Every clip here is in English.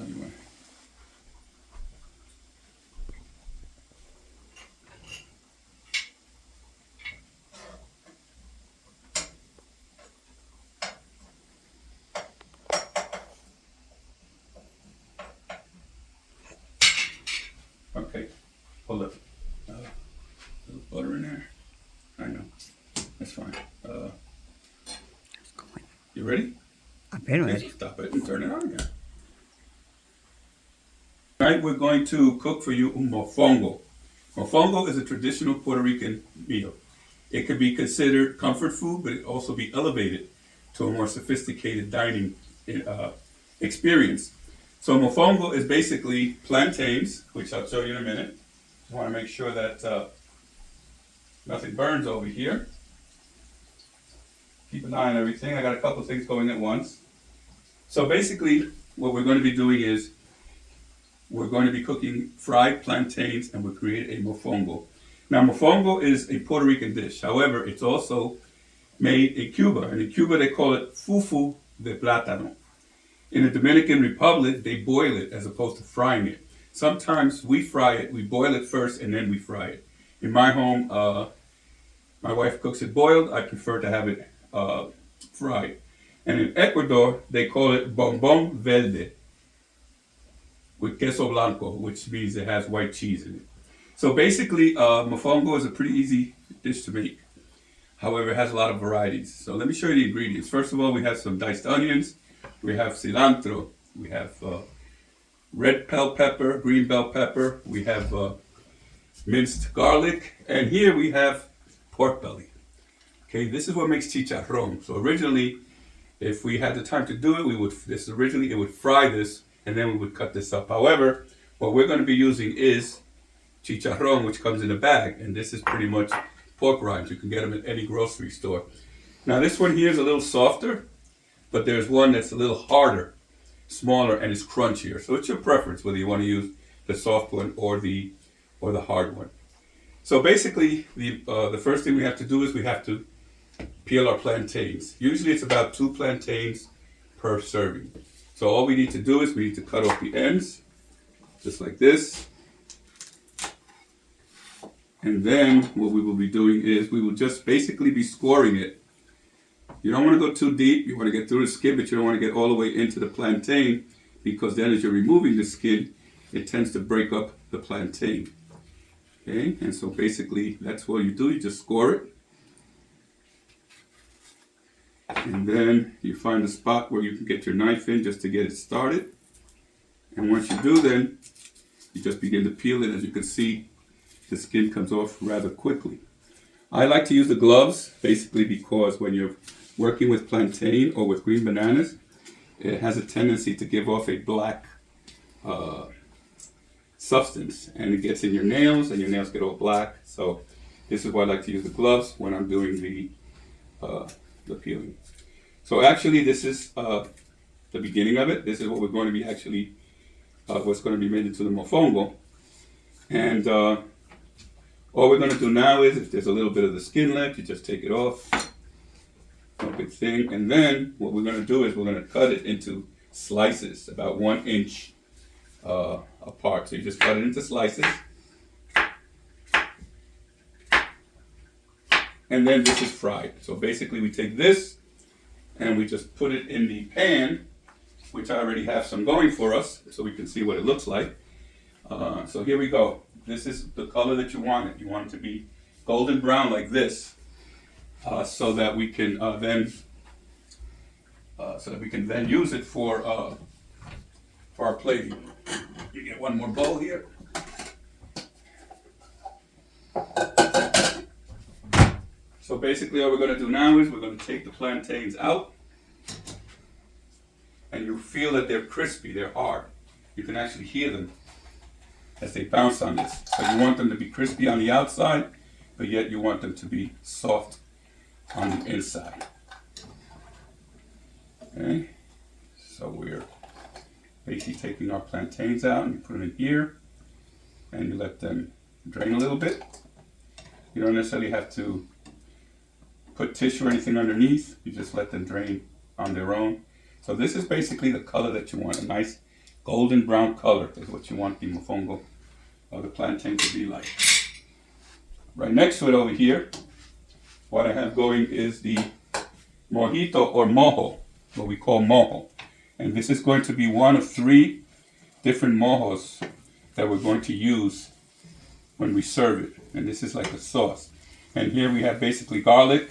Anyway. Okay, hold up. A little butter in there. I know. That's fine. You ready? I've been Okay, ready. stop it and turn it on again. Tonight we're going to cook for you un mofongo. Mofongo is a traditional Puerto Rican meal. It could be considered comfort food, but it also be elevated to a more sophisticated dining experience. So mofongo is basically plantains, which I'll show you in a minute. Just want to make sure that nothing burns over here. Keep an eye on everything. I got a couple things going at once. So basically, what we're going to be doing is we're going to be cooking fried plantains and we'll create a mofongo. Now, mofongo is a Puerto Rican dish. However, it's also made in Cuba. And in Cuba, they call it fufu de plátano. In the Dominican Republic, they boil it as opposed to frying it. Sometimes we fry it, we boil it first, and then we fry it. In my home, my wife cooks it boiled. I prefer to have it fried. And in Ecuador, they call it bombón verde with queso blanco, which means it has white cheese in it. So basically, mofongo is a pretty easy dish to make. However, it has a lot of varieties. So let me show you the ingredients. First of all, we have some diced onions. We have cilantro. We have red bell pepper, green bell pepper. We have minced garlic. And here we have pork belly. Okay, this is what makes chicharrón. So originally, if we had the time to do it, it would fry this and then we would cut this up. However, what we're going to be using is chicharrón, which comes in a bag, and this is pretty much pork rinds. You can get them at any grocery store. Now this one here is a little softer, but there's one that's a little harder, smaller, and it's crunchier. So it's your preference whether you want to use the soft one or the hard one. So basically, the first thing we have to do is we have to peel our plantains. Usually it's about 2 plantains per serving. So all we need to do is we need to cut off the ends, just like this. And then what we will be doing is we will just basically be scoring it. You don't want to go too deep. You want to get through the skin, but you don't want to get all the way into the plantain because then as you're removing the skin, it tends to break up the plantain. Okay, and so basically that's what you do. You just score it. And then you find a spot where you can get your knife in just to get it started. And once you do, then you just begin to peel it. As you can see, the skin comes off rather quickly. I like to use the gloves basically because when you're working with plantain or with green bananas, it has a tendency to give off a black substance and it gets in your nails and your nails get all black. So this is why I like to use the gloves when I'm doing the peeling. So actually this is the beginning of it. This is what we're going to be actually, what's going to be made into the mofongo. And all we're going to do now is if there's a little bit of the skin left, you just take it off. No big thing. And then what we're going to do is we're going to cut it into slices about 1 inch apart. So you just cut it into slices. And then this is fried. So basically we take this and we just put it in the pan, which I already have some going for us so we can see what it looks like. So here we go. This is the color that you want it. You want it to be golden brown like this so that we can then use it for our plating. You get one more bowl here. So basically all we're going to do now is we're going to take the plantains out and you feel that they're crispy, they're hard. You can actually hear them as they bounce on this. So you want them to be crispy on the outside, but yet you want them to be soft on the inside. Okay, so we're basically taking our plantains out and you put them in here and you let them drain a little bit. You don't necessarily have to put tissue or anything underneath. You just let them drain on their own. So this is basically the color that you want, a nice Golden brown color is what you want the mofongo or the plantain to be like. Right next to it over here, what I have going is the mojito or mojo, what we call mojo. And this is going to be one of 3 different mojos that we're going to use when we serve it. And this is like a sauce. And here we have basically garlic,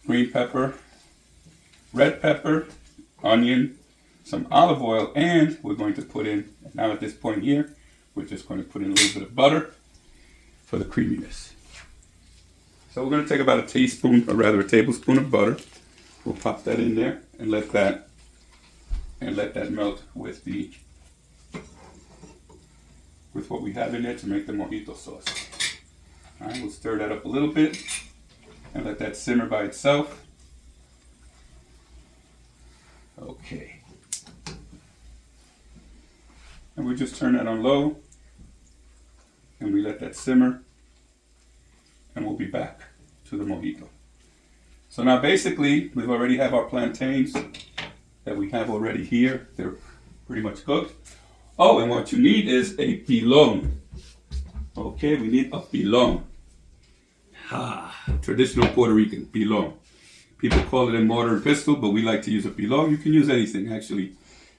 green pepper, red pepper, onion, some olive oil, and we're going to put in, now at this point here, we're just going to put in a little bit of butter for the creaminess. So we're going to take about a teaspoon, or rather a tablespoon of butter. We'll pop that in there and let that melt with what we have in there to make the mojito sauce. All right, we'll stir that up a little bit and let that simmer by itself. Okay. And we just turn that on low and we let that simmer, and we'll be back to the mojito. So now basically we've already have our plantains that we have already here. They're pretty much cooked. Oh, and what you need is a pilon. Okay, we need a pilon. Traditional Puerto Rican pilon. People call it a mortar and pestle, but we like to use a pilon. You can use anything actually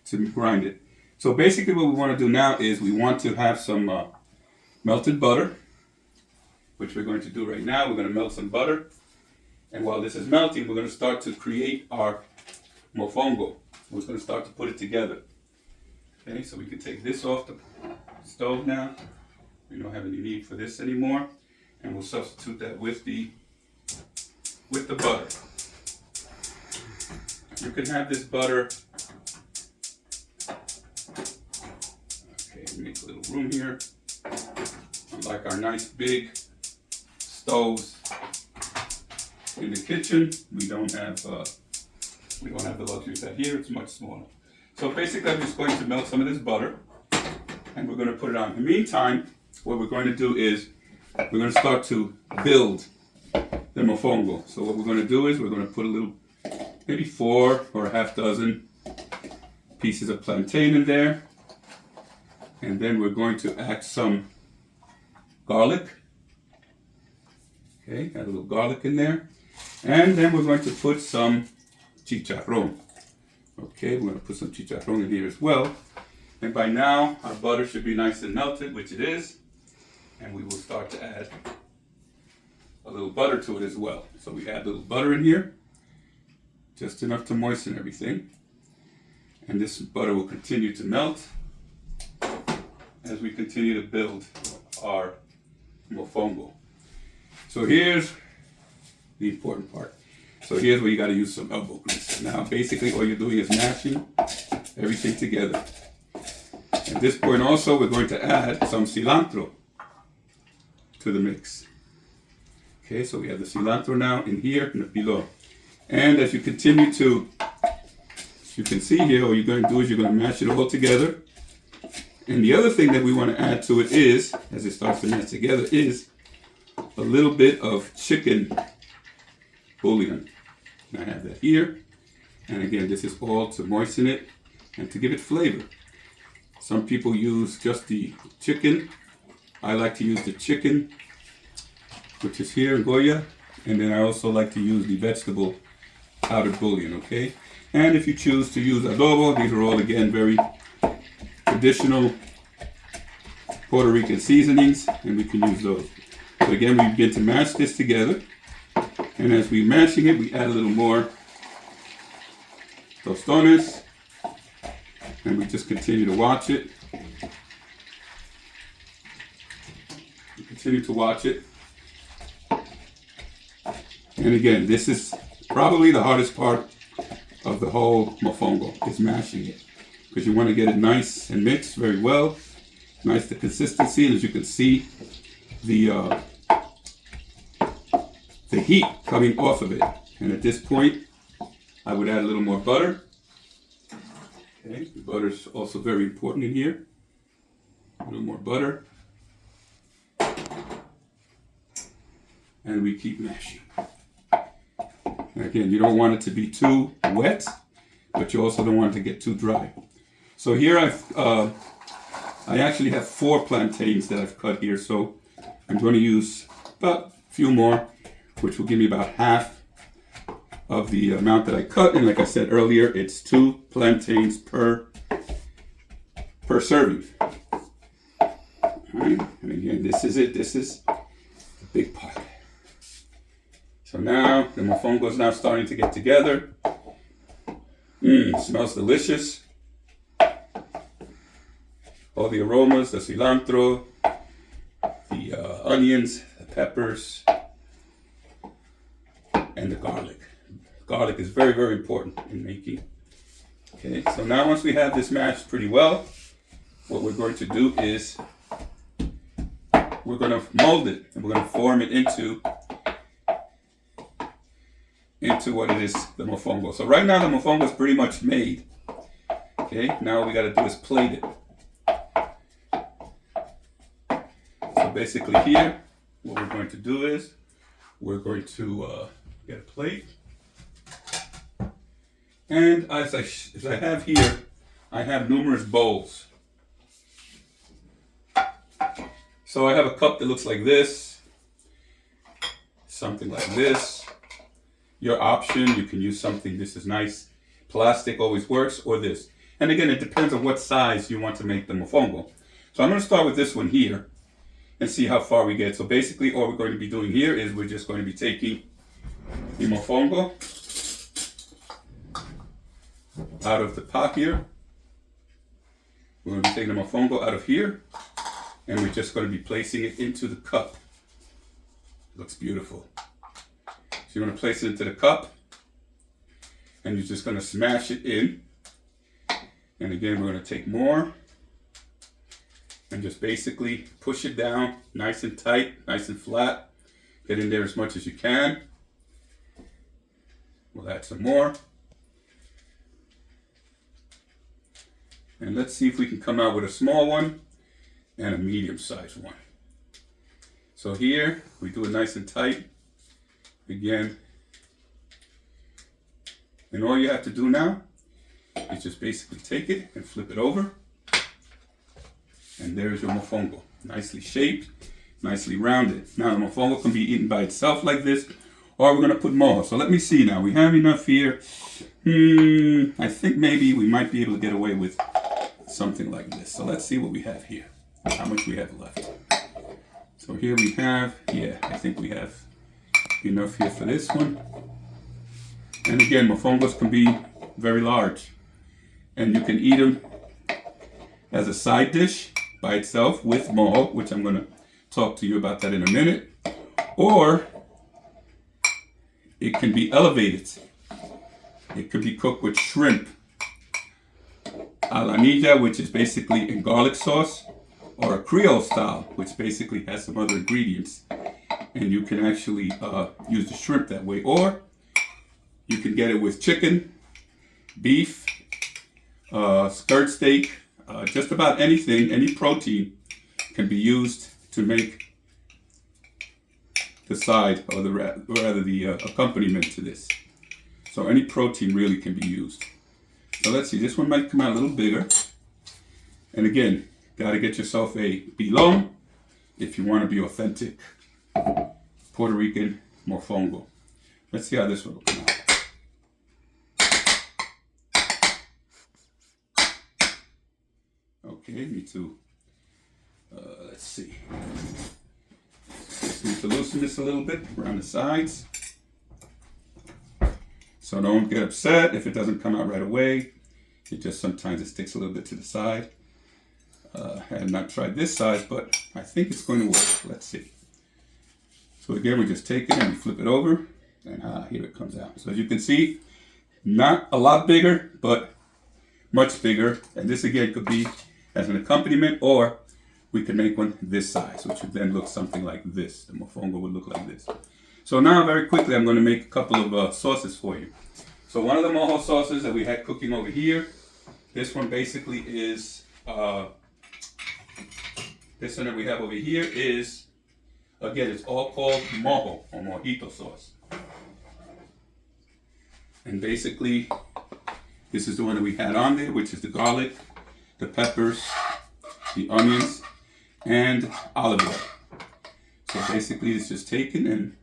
to grind it. So basically what we want to do now is we want to have some melted butter, which we're going to do right now. We're going to melt some butter. And while this is melting, we're going to start to create our mofongo. We're going to start to put it together. Okay, so we can take this off the stove now. We don't have any need for this anymore. And we'll substitute that with the butter. You can have this butter. Okay, make a little room here. Like our nice big stoves in the kitchen, we don't have the luxury of that here. It's much smaller. So basically, I'm just going to melt some of this butter, and we're going to put it on. In the meantime, what we're going to do is we're going to start to build the mofongo. So what we're going to do is we're going to put a little, maybe 4 or a half dozen pieces of plantain in there, and then we're going to add some garlic. Okay, add a little garlic in there. And then we're going to put some chicharrón. Okay, we're going to put some chicharrón in here as well. And by now, our butter should be nice and melted, which it is. And we will start to add a little butter to it as well. So we add a little butter in here, just enough to moisten everything. And this butter will continue to melt as we continue to build our mofongo. So here's the important part. So here's where you got to use some elbow grease. Now basically all you're doing is mashing everything together. At this point also we're going to add some cilantro to the mix. Okay, so we have the cilantro now in here in the pilon. And as you continue to, as you can see here, what you're going to do is you're going to mash it all together. And the other thing that we want to add to it is, as it starts to mash together, is a little bit of chicken bouillon. And I have that here. And again, this is all to moisten it and to give it flavor. Some people use just the chicken. I like to use the chicken, which is here in Goya. And then I also like to use the vegetable powdered bouillon, okay? And if you choose to use adobo, these are all, again, very traditional Puerto Rican seasonings, and we can use those. So again, we begin to mash this together. And as we're mashing it, we add a little more tostones. And we just continue to watch it. We continue to watch it. And again, this is probably the hardest part of the whole mofongo, is mashing it. Because you want to get it nice and mixed very well. Nice the consistency, and as you can see, the heat coming off of it. And at this point, I would add a little more butter. Okay, the butter is also very important in here. A little more butter. And we keep mashing. And again, you don't want it to be too wet, but you also don't want it to get too dry. So here I actually have 4 plantains that I've cut here. So I'm going to use about a few more, which will give me about half of the amount that I cut. And like I said earlier, it's 2 plantains per serving. All right, and again, this is it. This is the big part. So now the mofongo is now starting to get together. It smells delicious. All the aromas, the cilantro, the onions, the peppers, and the garlic. Garlic is very, very important in making. Okay, so now once we have this mashed pretty well, what we're going to do is we're going to mold it and we're going to form it into what it is, the mofongo. So right now the mofongo is pretty much made. Okay, now what we got to do is plate it. So basically here, what we're going to do is we're going to get a plate. And as I have here, I have numerous bowls. So I have a cup that looks like this, something like this. Your option, you can use something, this is nice. Plastic always works, or this. And again, it depends on what size you want to make the mofongo. So I'm going to start with this one here and see how far we get. So basically all we're going to be doing here is we're just going to be taking the mofongo out of the pot here. We're going to be taking the mofongo out of here, and we're just going to be placing it into the cup. It looks beautiful. So you're going to place it into the cup, and you're just going to smash it in. And again, we're going to take more and just basically push it down nice and tight, nice and flat. Get in there as much as you can. We'll add some more. And let's see if we can come out with a small one and a medium-sized one. So here, we do it nice and tight. Again. And all you have to do now is just basically take it and flip it over. And there's your mofongo. Nicely shaped, nicely rounded. Now the mofongo can be eaten by itself like this, or we're going to put more. So let me see now. We have enough here. I think maybe we might be able to get away with something like this. So let's see what we have here. How much we have left. So here we have, I think we have enough here for this one. And again, mofongos can be very large. And you can eat them as a side dish by itself with moho, which I'm going to talk to you about that in a minute. Or it can be elevated. It could be cooked with shrimp a la nilla, which is basically in garlic sauce, or a Creole style, which basically has some other ingredients. And you can actually use the shrimp that way. Or you can get it with chicken, beef, skirt steak, just about anything, any protein can be used to make the side, or the accompaniment to this. So any protein really can be used. So let's see, this one might come out a little bigger. And again, gotta get yourself a pilon if you want to be authentic Puerto Rican mofongo. Let's see how this one will come out. Okay, me too. Let's see. Just need to loosen this a little bit around the sides. So don't get upset if it doesn't come out right away. It just sometimes it sticks a little bit to the side. I have not tried this size, but I think it's going to work. Let's see. So again, we just take it and we flip it over, and here it comes out. So as you can see, not a lot bigger, but much bigger. And this again could be as an accompaniment, or we could make one this size, which would then look something like this. The mofongo would look like this. So now very quickly, I'm going to make a couple of sauces for you. So one of the mojo sauces that we had cooking over here, this one basically is, this one that we have over here is, again, it's all called mojo or mojito sauce. And basically, this is the one that we had on there, which is the garlic the peppers, the onions, and olive oil. So basically it's just taken and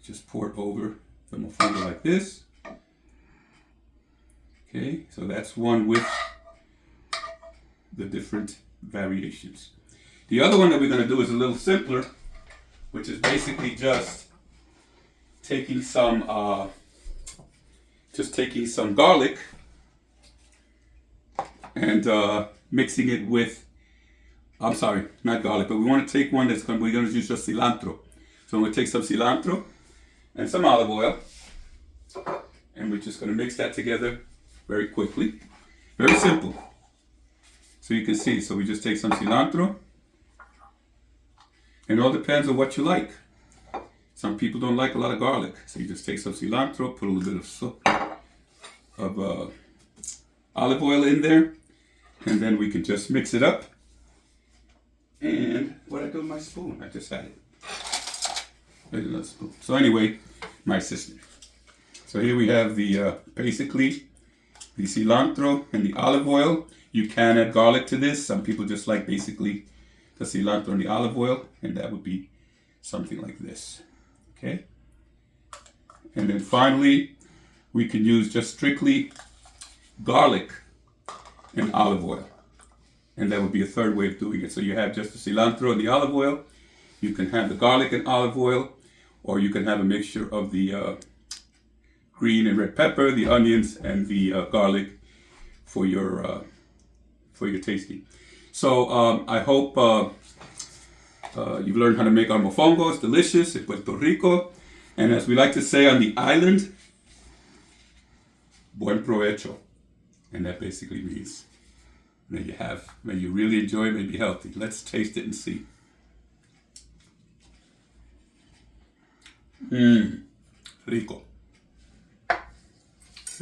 just poured over the mofongo like this. Okay, so that's one with the different variations. The other one that we're going to do is a little simpler, which is basically just taking some garlic and mixing it with, I'm sorry, not garlic, but we want to take one we're going to use just cilantro. So I'm going to take some cilantro and some olive oil, and we're just going to mix that together very quickly. Very simple. So you can see, so we just take some cilantro, and it all depends on what you like. Some people don't like a lot of garlic, so you just take some cilantro, put a little bit of olive oil in there, and then we can just mix it up. And what I do with my spoon? I just had it. There's another spoon. So anyway, my assistant. So here we have the basically the cilantro and the olive oil. You can add garlic to this. Some people just like basically the cilantro and the olive oil, and that would be something like this. Okay. And then finally, we can use just strictly garlic and olive oil. And that would be a third way of doing it. So you have just the cilantro and the olive oil. You can have the garlic and olive oil, or you can have a mixture of the green and red pepper, the onions, and the garlic for your tasting. So I hope you've learned how to make our mofongo. It's delicious in Puerto Rico. And as we like to say on the island, buen provecho. And that basically means may you really enjoy it, may be healthy. Let's taste it and see. Rico.